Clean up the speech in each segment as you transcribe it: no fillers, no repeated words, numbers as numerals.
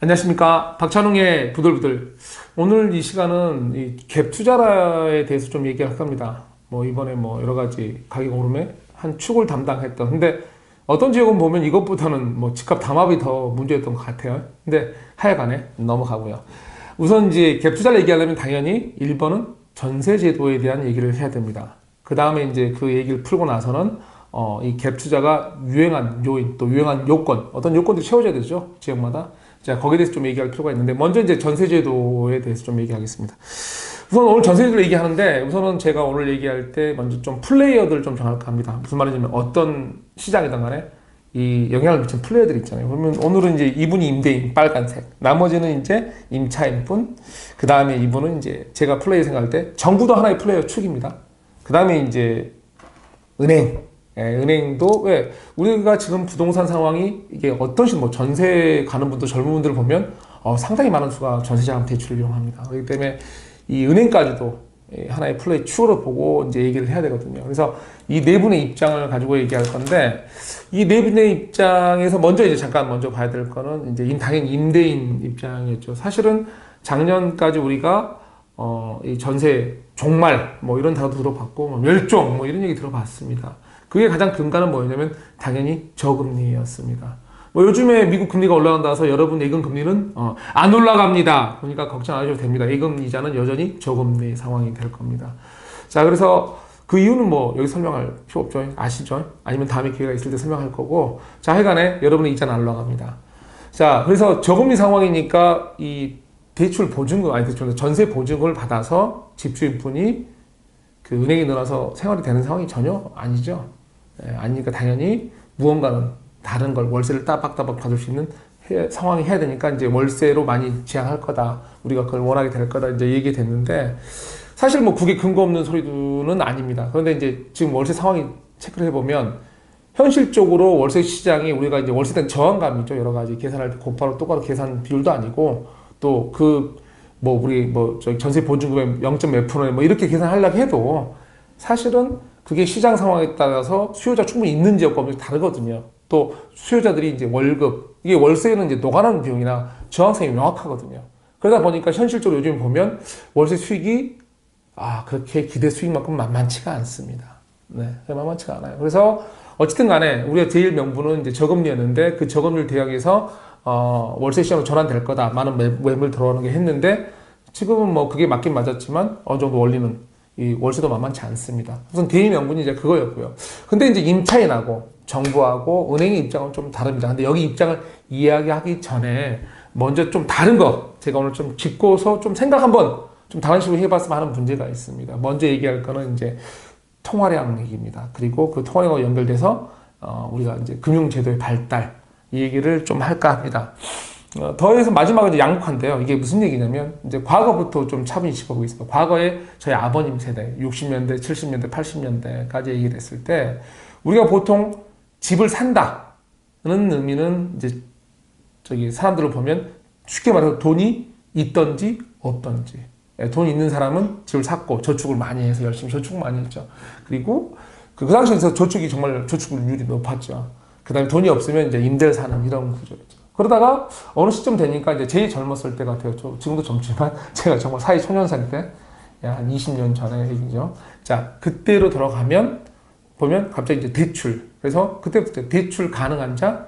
안녕하십니까. 박찬웅의 부들부들. 오늘 이 시간은 이 갭 투자에 대해서 좀 얘기할 겁니다. 이번에 여러 가지 가격 오름에 한 축을 담당했던. 근데 어떤 지역은 보면 이것보다는 집값 담합이 더 문제였던 것 같아요. 근데 하여간에 넘어가고요. 우선 이제 갭 투자를 얘기하려면 당연히 1번은 전세 제도에 대한 얘기를 해야 됩니다. 그 다음에 이제 그 얘기를 풀고 나서는 이 갭 투자가 유행한 요인, 또 유행한 요건, 어떤 요건들이 채워져야 되죠, 지역마다. 자, 거기에 대해서 좀 얘기할 필요가 있는데, 먼저 이제 전세제도에 대해서 좀 얘기하겠습니다. 우선 오늘 전세제도를 얘기하는데, 우선은 제가 오늘 얘기할 때 먼저 좀 플레이어들을 좀 정할까 합니다. 무슨 말이냐면, 어떤 시장이든 간에 이 영향을 미친 플레이어들이 있잖아요. 그러면 오늘은 이제 이분이 임대인, 빨간색. 나머지는 이제 임차인분. 그 다음에 이분은 이제 제가 플레이어 생각할 때, 정부도 하나의 플레이어 축입니다. 그 다음에 이제 은행. 은행도 왜 우리가 지금 부동산 상황이 이게 어떤 식으로 전세 가는 분들 젊은 분들 보면 상당히 많은 수가 전세자금 대출을 이용합니다. 그렇기 때문에 이 은행까지도 하나의 플레이 축으로 보고 이제 얘기를 해야 되거든요. 그래서 이 네 분의 입장을 가지고 얘기할 건데 이 네 분의 입장에서 먼저 이제 잠깐 먼저 봐야 될 거는 이제 당연히 임대인 입장이었죠. 사실은 작년까지 우리가 이 전세 종말 이런 단어 들어봤고 멸종 이런 얘기 들어봤습니다. 그게 가장 근간은 뭐였냐면 당연히 저금리였습니다. 요즘에 미국 금리가 올라간다 해서 여러분 예금 금리는 안 올라갑니다. 그러니까 걱정 안 하셔도 됩니다. 예금 이자는 여전히 저금리 상황이 될 겁니다. 자, 그래서 그 이유는 여기 설명할 필요 없죠. 아시죠? 아니면 다음에 기회가 있을 때 설명할 거고. 자, 하여간에 여러분의 이자는 안 올라갑니다. 자, 그래서 저금리 상황이니까 이 대출 보증금, 전세 보증금을 받아서 집주인분이 그 은행에 넣어서 생활이 되는 상황이 전혀 아니죠. 아니니까 당연히 무언가는 다른 걸 월세를 따박따박 받을 수 있는 상황이 해야 되니까 이제 월세로 많이 지향할 거다. 우리가 그걸 원하게 될 거다. 이제 얘기됐는데 사실 그게 근거 없는 소리는 아닙니다. 그런데 이제 지금 월세 상황이 체크를 해보면 현실적으로 월세 시장이 우리가 이제 월세에 대한 저항감이죠. 여러 가지 계산할 때 곧바로 똑바로 계산 비율도 아니고 또 우리 저기 전세 보증금의 0. 몇 %에 이렇게 계산하려고 해도 사실은 그게 시장 상황에 따라서 수요자 충분히 있는 지역과 다르거든요. 또 수요자들이 이제 월급, 이게 월세는 이제 녹아나는 비용이나 저항성이 명확하거든요. 그러다 보니까 현실적으로 요즘 보면 월세 수익이 그렇게 기대 수익만큼 만만치가 않습니다. 네, 만만치가 않아요. 그래서 어쨌든 간에 우리가 제일 명분은 이제 저금리였는데 그 저금리를 대항해서 월세 시장으로 전환될 거다. 많은 매물 들어오는 게 했는데 지금은 그게 맞긴 맞았지만 어느 정도 원리는 이 월세도 만만치 않습니다. 우선 대의 명분이 이제 그거였고요. 근데 이제 임차인하고 정부하고 은행의 입장은 좀 다릅니다. 근데 여기 입장을 이야기하기 전에 먼저 좀 다른 거 제가 오늘 좀 짚고서 좀 생각 한번 좀 다른 식으로 해봤으면 하는 문제가 있습니다. 먼저 얘기할 거는 이제 통화량 얘기입니다. 그리고 그 통화량과 연결돼서 우리가 이제 금융제도의 발달 이 얘기를 좀 할까 합니다. 더해서 마지막은 이제 양극화인데요. 이게 무슨 얘기냐면, 이제 과거부터 좀 차분히 짚어보고 있습니다. 과거에 저희 아버님 세대, 60년대, 70년대, 80년대까지 얘기를 했을 때, 우리가 보통 집을 산다는 의미는 이제 사람들을 보면 쉽게 말해서 돈이 있던지 없던지. 돈이 있는 사람은 집을 샀고 저축을 많이 해서 열심히 저축을 많이 했죠. 그리고 그 당시에서 저축이 정말 저축률이 높았죠. 그 다음에 돈이 없으면 이제 임대를 사는 이런 구조였죠. 그러다가 어느 시점 되니까 이제 제일 젊었을 때 같아요. 지금도 젊지만 제가 정말 사회 초년생 때, 한 20년 전에 얘기죠. 자, 그때로 돌아가면 보면 갑자기 이제 대출. 그래서 그때부터 대출 가능한 자,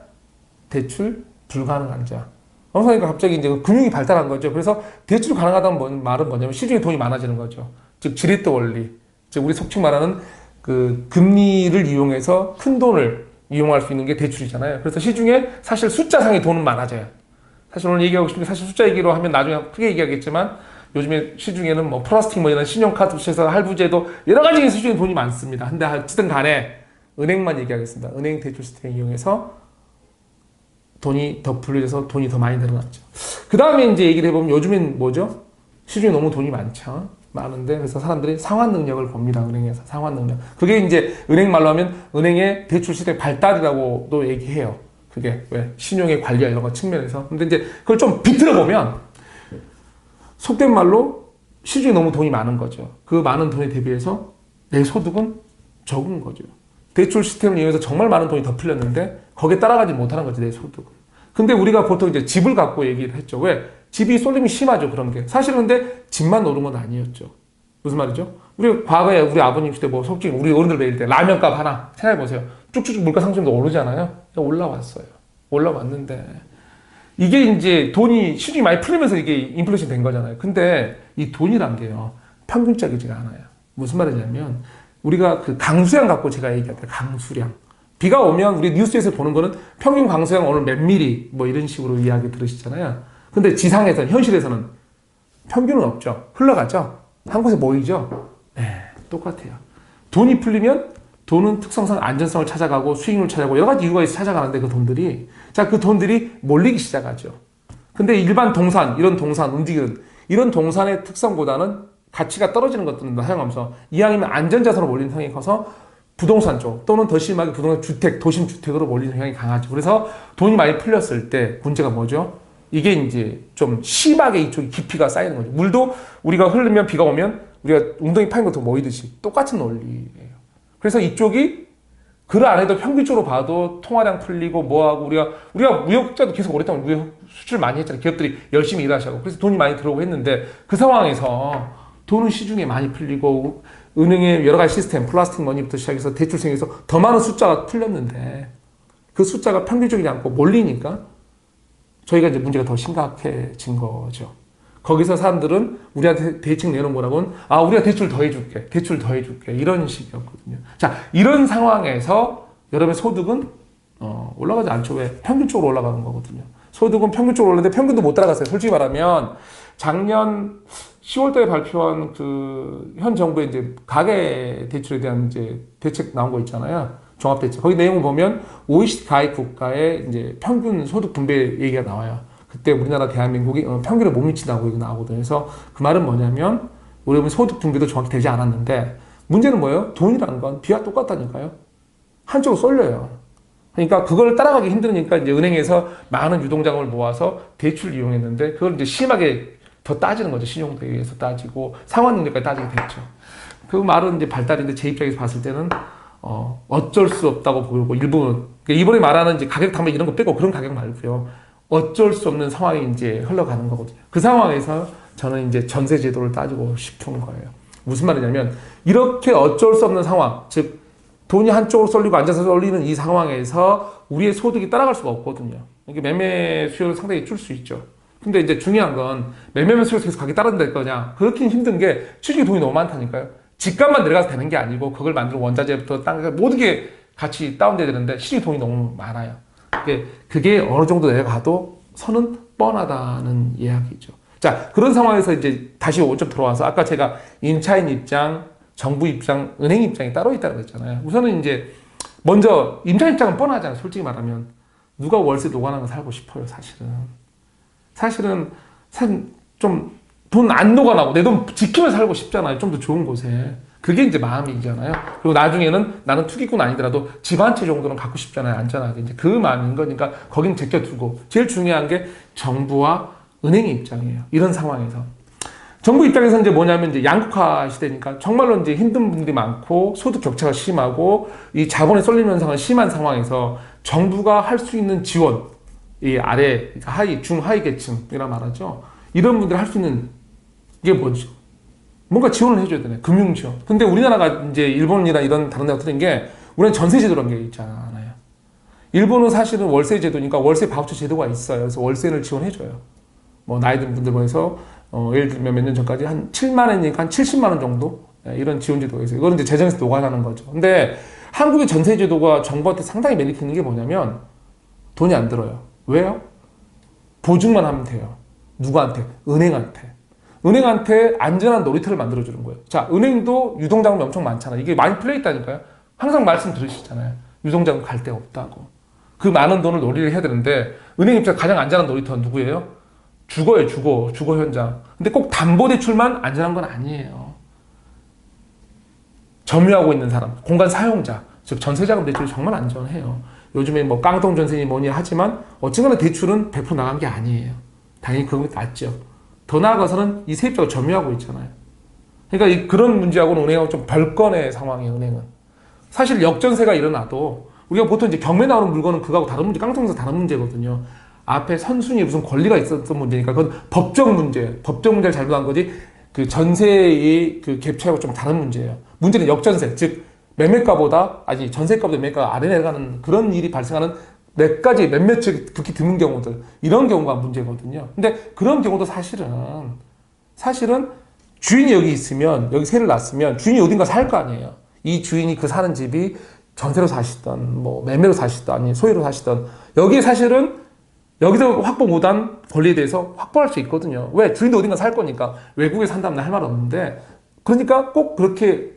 대출 불가능한 자. 그러니까 갑자기 이제 금융이 발달한 거죠. 그래서 대출 가능하다는 말은 뭐냐면 시중에 돈이 많아지는 거죠. 즉 지렛대 원리. 즉 우리 속칭 말하는 그 금리를 이용해서 큰 돈을 이용할 수 있는 게 대출이잖아요. 그래서 시중에 사실 숫자상의 돈은 많아져요. 사실 오늘 얘기하고 싶은 게 사실 숫자 얘기로 하면 나중에 크게 얘기하겠지만 요즘에 시중에는 플라스틱 이런 신용카드 부채에서 할부제도 여러 가지 시중에 돈이 많습니다. 근데 어쨌든 간에 은행만 얘기하겠습니다. 은행 대출 시스템 이용해서 돈이 더 분류돼서 돈이 더 많이 늘어났죠. 그 다음에 이제 얘기를 해보면 요즘엔 뭐죠? 시중에 너무 돈이 많은데 그래서 사람들이 상환 능력을 봅니다. 은행에서 상환 능력. 그게 이제 은행 말로 하면 은행의 대출 시스템 발달이라고도 얘기해요. 그게 왜 신용의 관리와 이런 거 측면에서. 근데 이제 그걸 좀 비틀어 보면 속된 말로 시중에 너무 돈이 많은 거죠. 그 많은 돈에 대비해서 내 소득은 적은 거죠. 대출 시스템을 이용해서 정말 많은 돈이 더 풀렸는데 거기에 따라가지 못하는 거지 내 소득은. 근데 우리가 보통 이제 집을 갖고 얘기를 했죠. 왜? 집이 쏠림이 심하죠. 그런 게. 사실은 근데 집만 오른 건 아니었죠. 무슨 말이죠? 우리 과거에 우리 아버님 시대 뭐 솔직히 우리 어른들 매일 때 라면값 하나 생각해보세요. 쭉쭉쭉 물가 상승도 오르잖아요. 올라왔어요. 올라왔는데 이게 이제 돈이 시중이 많이 풀리면서 이게 인플레이션 된 거잖아요. 근데 이 돈이란 게요. 평균적이지가 않아요. 무슨 말이냐면 우리가 그 강수량 갖고 제가 얘기할게요. 강수량. 비가 오면 우리 뉴스에서 보는 거는 평균 강수량 오늘 몇 미리 뭐 이런 식으로 이야기 들으시잖아요. 근데 지상에서는 현실에서는 평균은 없죠. 흘러가죠. 한 곳에 모이죠. 네, 똑같아요. 돈이 풀리면 돈은 특성상 안전성을 찾아가고 수익률을 찾아가고 여러 가지 이유가 있어 찾아가는데 그 돈들이 그 돈들이 몰리기 시작하죠. 근데 일반 동산, 이런 동산 움직이는 이런 동산의 특성보다는 가치가 떨어지는 것들은 사용하면서 이왕이면 안전자산으로 몰리는 성향이 커서 부동산 쪽 또는 더 심하게 부동산 주택, 도심 주택으로 몰리는 성향이 강하죠. 그래서 돈이 많이 풀렸을 때 문제가 뭐죠? 이게 이제 좀 심하게 이쪽에 깊이가 쌓이는 거죠. 물도 우리가 흐르면 비가 오면 우리가 웅덩이 파인 것도 모이듯이 똑같은 논리예요. 그래서 이쪽이 그 안에도 평균적으로 봐도 통화량 풀리고 뭐하고 우리가 무역자도 계속 오랫동안 무역 수출 많이 했잖아요. 기업들이 열심히 일하시고 그래서 돈이 많이 들어오고 했는데 그 상황에서 돈은 시중에 많이 풀리고 은행의 여러 가지 시스템 플라스틱 머니부터 시작해서 대출생에서 더 많은 숫자가 풀렸는데 그 숫자가 평균적이지 않고 몰리니까 저희가 이제 문제가 더 심각해진 거죠. 거기서 사람들은 우리한테 대책 내놓은 거라고는 우리가 대출 더 해줄게 이런 식이었거든요. 자, 이런 상황에서 여러분의 소득은 올라가지 않죠. 왜? 평균적으로 올라가는 거거든요. 소득은 평균적으로 올랐는데 평균도 못 따라갔어요. 솔직히 말하면 작년 10월달에 발표한 그 현 정부의 이제 가계 대출에 대한 이제 대책 나온 거 있잖아요. 종합 대책. 거기 내용을 보면 OECD 가입 국가의 이제 평균 소득 분배 얘기가 나와요. 그때 우리나라 대한민국이 평균에 못 미친다고 이거 나오거든요. 그래서 그 말은 뭐냐면 우리 소득 분배도 정확히 되지 않았는데 문제는 뭐예요? 돈이란 건 비와 똑같다니까요. 한쪽으로 쏠려요. 그러니까 그걸 따라가기 힘드니까 이제 은행에서 많은 유동자금을 모아서 대출을 이용했는데 그걸 이제 심하게 더 따지는 거죠. 신용대에서 따지고 상환 능력까지 따지게 됐죠. 그 말은 이제 발달인데 제 입장에서 봤을 때는 어쩔 수 없다고 보고 일부는 그러니까 이번에 말하는 이제 가격 담배 이런 거 빼고 그런 가격 말고요. 어쩔 수 없는 상황이 이제 흘러가는 거거든요. 그 상황에서 저는 이제 전세 제도를 따지고 싶은 거예요. 무슨 말이냐면 이렇게 어쩔 수 없는 상황, 즉 돈이 한쪽으로 쏠리고 앉아서 쏠리는 이 상황에서 우리의 소득이 따라갈 수가 없거든요. 이게 매매 수요를 상당히 줄 수 있죠. 근데 이제 중요한 건 매매 수요에서 계속 가격이 따라될 거냐? 그렇긴 힘든 게 취직이 돈이 너무 많다니까요. 집값만 내려가서 되는 게 아니고 그걸 만드는 원자재부터 땅 모든 게 같이 다운돼야 되는데 실이 돈이 너무 많아요. 그게 어느 정도 내려가도 선은 뻔하다는 이야기죠. 자, 그런 상황에서 이제 다시 5점 들어와서 아까 제가 임차인 입장, 정부 입장, 은행 입장이 따로 있다고 했잖아요. 우선은 이제 먼저 임차인 입장은 뻔하잖아요. 솔직히 말하면 누가 월세 노관하는 거 살고 싶어요. 사실은 좀 돈 안 노관하고 내 돈 지키면서 살고 싶잖아요. 좀 더 좋은 곳에. 그게 이제 마음이잖아요. 그리고 나중에는 나는 투기꾼 아니더라도 집 한 채 정도는 갖고 싶잖아요. 안전하게. 이제 그 마음인 거니까 거긴 제껴두고. 제일 중요한 게 정부와 은행의 입장이에요. 이런 상황에서. 정부 입장에서 이제 뭐냐면 이제 양극화 시대니까 정말로 이제 힘든 분들이 많고 소득 격차가 심하고 이 자본의 쏠림 현상은 심한 상황에서 정부가 할 수 있는 지원, 이 아래, 하위, 중하위 계층이라 말하죠. 이런 분들이 할 수 있는 게 뭐죠? 뭔가 지원을 해줘야 되네. 금융 지원. 근데 우리나라가 이제 일본이나 이런 다른 데가 틀린 게 우리는 전세 제도라는 게 있잖아요. 일본은 사실은 월세 제도니까 월세 바우처 제도가 있어요. 그래서 월세를 지원해줘요. 뭐 나이 든 분들 중에서 예를 들면 몇 년 전까지 한 7만 원이니까 한 70만 원 정도 이런 지원 제도가 있어요. 이거는 이제 재정에서 노관하는 거죠. 근데 한국의 전세 제도가 정부한테 상당히 메리트 있는 게 뭐냐면 돈이 안 들어요. 왜요? 보증만 하면 돼요. 누구한테? 은행한테 안전한 놀이터를 만들어주는 거예요. 자, 은행도 유동자금이 엄청 많잖아요. 이게 많이 풀려있다니까요. 항상 말씀 들으시잖아요. 유동자금 갈 데 없다고. 그 많은 돈을 놀이를 해야 되는데 은행 입장에서 가장 안전한 놀이터는 누구예요? 주거예요. 주거 현장. 근데 꼭 담보대출만 안전한 건 아니에요. 점유하고 있는 사람, 공간 사용자, 즉 전세자금 대출이 정말 안전해요. 요즘에 뭐 깡통 전세니 뭐니 하지만 어쨌거나 대출은 100% 나간 게 아니에요. 당연히 그건 낫죠. 더 나아가서는 이 세입자가 점유하고 있잖아요. 그러니까 그런 문제하고는 은행하고 좀 별건의 상황이에요. 은행은 사실 역전세가 일어나도 우리가 보통 이제 경매 나오는 물건은 그거하고 다른 문제, 깡통에서 다른 문제거든요. 앞에 선순위 무슨 권리가 있었던 문제니까 그건 법적 문제예요. 법적 문제를 잘못한 거지 그 전세의 그 갭 차이하고 좀 다른 문제예요. 문제는 역전세, 즉 매매가보다 아니 전세가보다 매매가가 아래 내려가는 그런 일이 발생하는 몇 가지 몇몇 극히 드문 경우들 이런 경우가 문제거든요. 근데 그런 경우도 사실은 주인이 여기 있으면 여기 세를 놨으면 주인이 어딘가 살 거 아니에요. 이 주인이 그 사는 집이 전세로 사시던 뭐 매매로 사시던 아니 소유로 사시던 여기에 사실은 여기서 확보 못한 권리에 대해서 확보할 수 있거든요. 왜? 주인도 어딘가 살 거니까. 외국에 산다면 할 말 없는데 그러니까 꼭 그렇게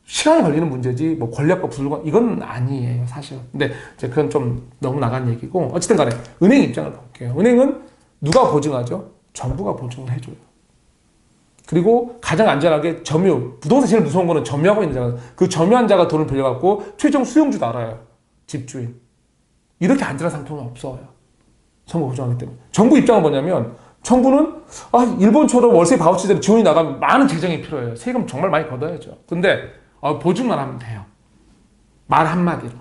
시간이 걸리는 문제지 뭐 권리학과 불가 이건 아니에요 사실. 근데 이제 그건 좀 너무 나간 얘기고 어쨌든 간에 은행 입장을 볼게요. 은행은 누가 보증하죠? 정부가 보증을 해줘요. 그리고 가장 안전하게 점유, 부동산 제일 무서운 거는 점유하고 있는 자가 그 점유한 자가 돈을 빌려갖고 최종 수용주도 알아요. 집주인. 이렇게 안전한 상품은 없어요. 정부 보증하기 때문에. 정부 입장은 뭐냐면 정부는 일본처럼 월세 바우처제로 지원이 나가면 많은 재정이 필요해요. 세금 정말 많이 걷어야죠. 근데 보증만 하면 돼요. 말 한마디로.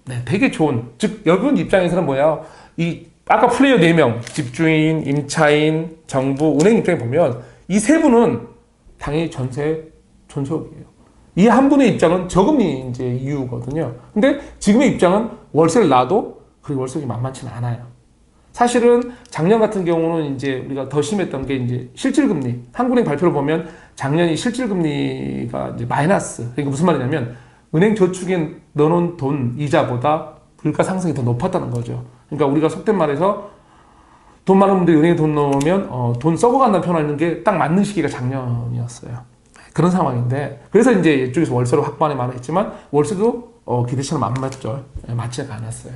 네, 되게 좋은. 즉 여러분 입장에서는 뭐야? 이 아까 플레이어 4명 집주인, 임차인, 정부, 은행 입장에 보면 이 세 분은 당연히 전세 존속이에요. 이 한 분의 입장은 저금리 이제 이유거든요. 근데 지금의 입장은 월세를 놔도 그 월세가 만만치는 않아요. 사실은 작년 같은 경우는 이제 우리가 더 심했던 게 이제 실질금리. 한국은행 발표를 보면 작년이 실질금리가 이제 마이너스. 그러니까 무슨 말이냐면 은행 저축에 넣어놓은 돈 이자보다 물가 상승이 더 높았다는 거죠. 그러니까 우리가 속된 말해서 돈 많은 분들이 은행에 돈 넣으면 돈 썩어간다는 표현을 하는 게 딱 맞는 시기가 작년이었어요. 그런 상황인데 그래서 이제 이쪽에서 월세로 확보하는 말을 했지만 월세도 기대치는 안 맞죠. 맞지가 않았어요.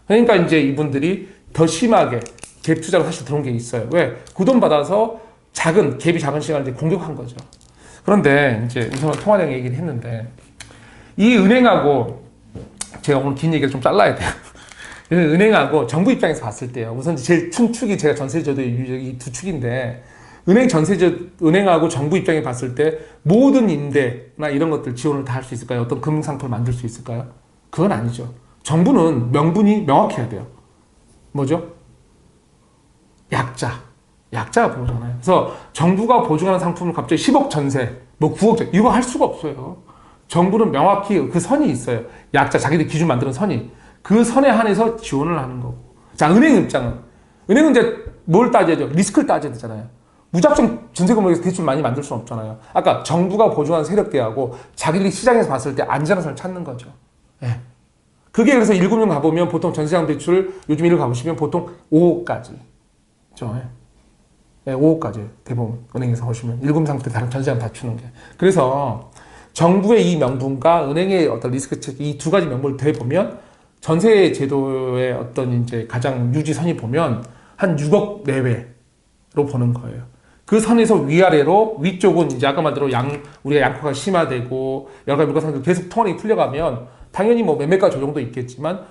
그러니까 이제 이분들이 더 심하게 갭 투자로 사실 들어온 게 있어요. 왜? 그 돈 받아서 갭이 작은 시간을 공격한 거죠. 그런데 이제 우선 통화량 얘기를 했는데 이 은행하고 제가 오늘 긴 얘기를 좀 잘라야 돼요. 은행하고 정부 입장에서 봤을 때요. 우선 제일 큰 축이 제가 전세제도의 이 두 축인데 은행하고 정부 입장에 봤을 때 모든 임대나 이런 것들 지원을 다 할 수 있을까요? 어떤 금융상품을 만들 수 있을까요? 그건 아니죠. 정부는 명분이 명확해야 돼요. 뭐죠? 약자가 보잖아요. 그래서 정부가 보증하는 상품을 갑자기 10억 전세, 뭐 9억 전세 이거 할 수가 없어요. 정부는 명확히 그 선이 있어요. 자기들 기준 만드는 선이. 그 선에 한해서 지원을 하는 거고. 자, 은행 입장은. 은행은 이제 뭘 따져야죠? 리스크를 따져야 되잖아요. 무작정 전세금액에서 대출 많이 만들 수는 없잖아요. 아까 정부가 보증하는 세력대하고 자기들이 시장에서 봤을 때 안전한 선을 찾는 거죠. 예. 그게 그래서 1금융 가보면 보통 전세장 대출 요즘 일을 가보시면 보통 5억까지. 그죠? 예, 5억까지 대부분 은행에서 보시면 1금 상태 다른 전세장 다 주는 게. 그래서 정부의 이 명분과 은행의 어떤 리스크 체크 이 두 가지 명분을 대보면 전세 제도의 어떤 이제 가장 유지선이 보면 한 6억 내외로 보는 거예요. 그 선에서 위아래로 위쪽은 이제 아까 말대로 우리가 양파가 심화되고 여러 가지 물가상승 계속 통화량이 풀려가면 당연히 뭐 매매가 조정도 있겠지만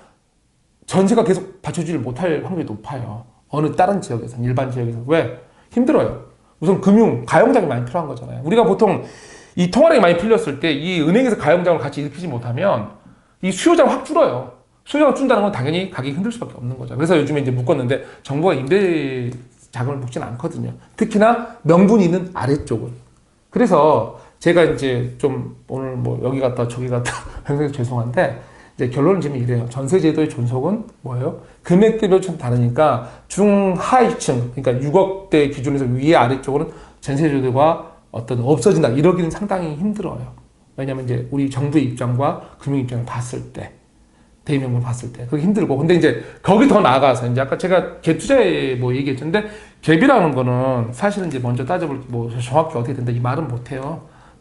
전세가 계속 받쳐주질 못할 확률이 높아요. 어느 다른 지역에서는 일반 지역에서. 왜? 힘들어요. 우선 가용장이 많이 필요한 거잖아요. 우리가 보통 이 통화량이 많이 풀렸을 때 이 은행에서 가용장을 같이 일으키지 못하면 이 수요자가 확 줄어요. 수요자가 준다는 건 당연히 가격이 흔들 수밖에 없는 거죠. 그래서 요즘에 이제 묶었는데 정부가 임대 자금을 묶지는 않거든요. 특히나 명분이 있는 아래쪽은. 그래서 제가 이제 좀 오늘 뭐 여기 갔다 저기 갔다 항상 죄송한데 이제 결론은 지금 이래요. 전세제도의 존속은 뭐예요? 금액대별로 좀 다르니까 중하위층, 그러니까 6억대 기준에서 위에 아래쪽은 전세제도가 없어진다 이러기는 상당히 힘들어요. 왜냐면 이제 우리 정부의 입장과 금융 입장을 봤을 때 대의명분 봤을 때 그게 힘들고 근데 이제 거기 더 나아가서 이제 아까 제가 갭 투자에 뭐 얘기했는데 갭이라는 거는 사실은 이제 먼저 따져볼 뭐 정확히 어떻게 된다 이 말은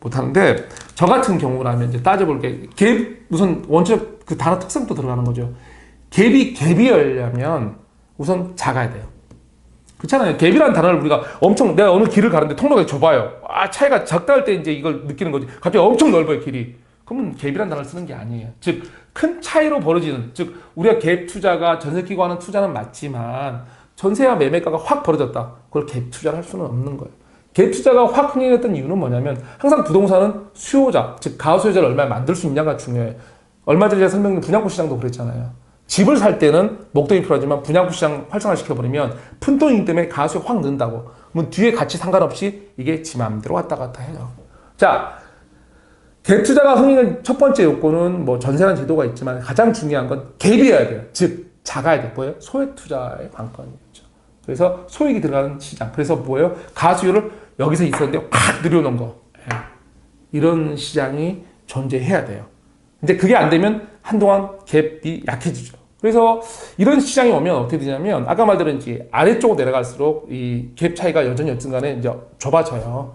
못하는데 저 같은 경우라면 이제 따져볼 게 갭 우선 원칙 그 단어 특성도 들어가는 거죠. 갭이려면 우선 작아야 돼요. 그렇잖아요. 갭이라는 단어를 우리가 내가 어느 길을 가는데 통로가 좁아요. 차이가 적다 할 때 이제 이걸 느끼는 거지. 갑자기 엄청 넓어요 길이. 그러면 갭이라는 단어를 쓰는 게 아니에요. 즉 큰 차이로 벌어지는, 즉 우리가 갭 투자가 전세 끼고 하는 투자는 맞지만 전세와 매매가가 확 벌어졌다. 그걸 갭 투자를 할 수는 없는 거예요. 갭 투자가 확 흥행했던 이유는 뭐냐면 항상 부동산은 수요자, 즉 가수요자를 얼마나 만들 수 있냐가 중요해요. 얼마 전에 제가 설명드린 분양권 시장도 그랬잖아요. 집을 살 때는 목돈이 필요하지만 분양부 시장 활성화시켜버리면 푼돈이기 때문에 가격이 확 는다고. 그러면 뒤에 가치 상관없이 이게 지 마음대로 왔다 갔다 해요. 자, 갭 투자가 흥행의 첫 번째 요건은 뭐 전세라는 제도가 있지만 가장 중요한 건 갭이어야 돼요. 즉 작아야 돼. 뭐예요? 소액 투자의 관건이죠. 그래서 소액이 들어가는 시장. 그래서 뭐예요? 가수요를 여기서 있었는데 확 늘려놓은 거. 이런 시장이 존재해야 돼요. 근데 그게 안 되면 한동안 갭이 약해지죠. 그래서 이런 시장이 오면 어떻게 되냐면 아까 말대로 이제 아래쪽으로 내려갈수록 이 갭 차이가 여전히 어쨌든 간에 이제 좁아져요.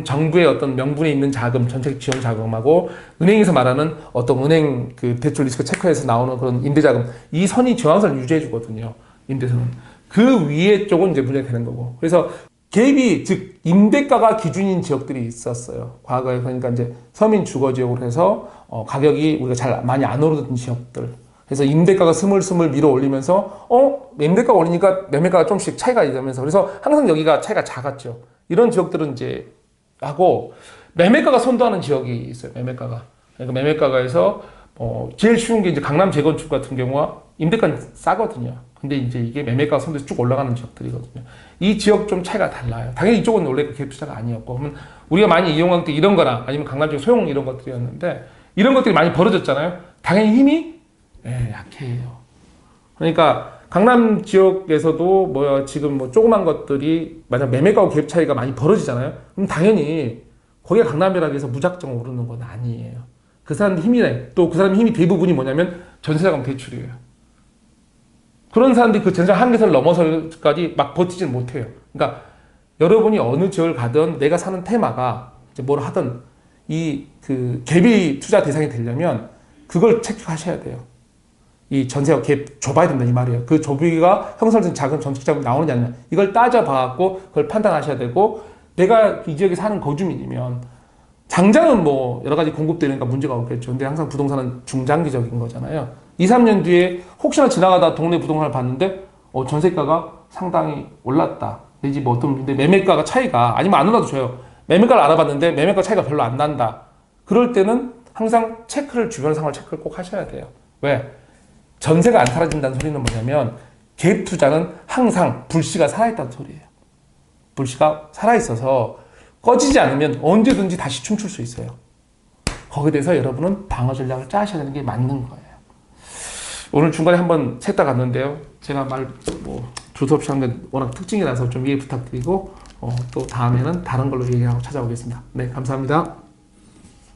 정부의 어떤 명분에 있는 자금, 정책 지원 자금하고 은행에서 말하는 어떤 은행 그 대출 리스크 체크에서 나오는 그런 임대자금, 이 선이 저항선을 유지해 주거든요. 임대선은. 그 위에 쪽은 이제 문제가 되는 거고. 그래서 갭이, 즉 임대가가 기준인 지역들이 있었어요. 과거에. 그러니까 이제 서민 주거 지역으로 해서 가격이 우리가 잘 많이 안 오르던 지역들. 그래서 임대가가 스물스물 밀어 올리면서 임대가가 올리니까 매매가가 좀씩 차이가 있으면서, 그래서 항상 여기가 차이가 작았죠. 이런 지역들은 이제 하고, 매매가가 선도하는 지역이 있어요. 매매가가. 그러니까 매매가에서 제일 쉬운 게 이제 강남 재건축 같은 경우가 임대가는 싸거든요. 근데 이제 이게 매매가가 선도해서 쭉 올라가는 지역들이거든요. 이 지역 좀 차이가 달라요. 당연히 이쪽은 원래 그 갭 투자가 아니었고, 그러면 우리가 많이 이용한 게 이런 거나 아니면 강남 지역 소형 이런 것들이었는데, 이런 것들이 많이 벌어졌잖아요. 당연히 힘이 약해요. 그러니까 강남 지역에서도 지금 뭐 조그만 것들이 만약 매매가하고 갭 차이가 많이 벌어지잖아요. 그럼 당연히 거기가 강남이라고 해서 무작정 오르는 건 아니에요. 그 사람 힘이네. 또 그 사람 힘이 대부분이 뭐냐면 전세자금 대출이에요. 그런 사람들이 그 전세 한계선을 넘어서까지 막 버티지는 못해요. 그러니까 여러분이 어느 지역을 가든 내가 사는 테마가 이제 뭘 하든 이 그 갭이 투자 대상이 되려면 그걸 체크하셔야 돼요. 이 전세가 갭 좁아야 된다 이 말이에요. 그 좁이가 형성된 자금, 정책 자금이 나오느냐 아니냐 이걸 따져봐갖고 그걸 판단하셔야 되고, 내가 이 지역에 사는 거주민이면 당장은 뭐 여러 가지 공급되니까 문제가 없겠죠. 근데 항상 부동산은 중장기적인 거잖아요. 2, 3년 뒤에 혹시나 지나가다 동네 부동산을 봤는데 전세가가 상당히 올랐다. 내지 뭐 어떤 근데 매매가가 차이가 아니면 안 올라도 줘요. 매매가를 알아봤는데 매매가 차이가 별로 안 난다. 그럴 때는 항상 주변 상황을 체크를 꼭 하셔야 돼요. 왜? 전세가 안 사라진다는 소리는 뭐냐면 갭 투자는 항상 불씨가 살아있다는 소리예요. 불씨가 살아있어서 꺼지지 않으면 언제든지 다시 춤출 수 있어요. 거기에 대해서 여러분은 방어 전략을 짜셔야 되는 게 맞는 거예요. 오늘 중간에 한번 샜다 갔는데요. 제가 두서없이 한 게 워낙 특징이라서 좀 이해 부탁드리고 또 다음에는 다른 걸로 얘기하고 찾아오겠습니다. 네, 감사합니다.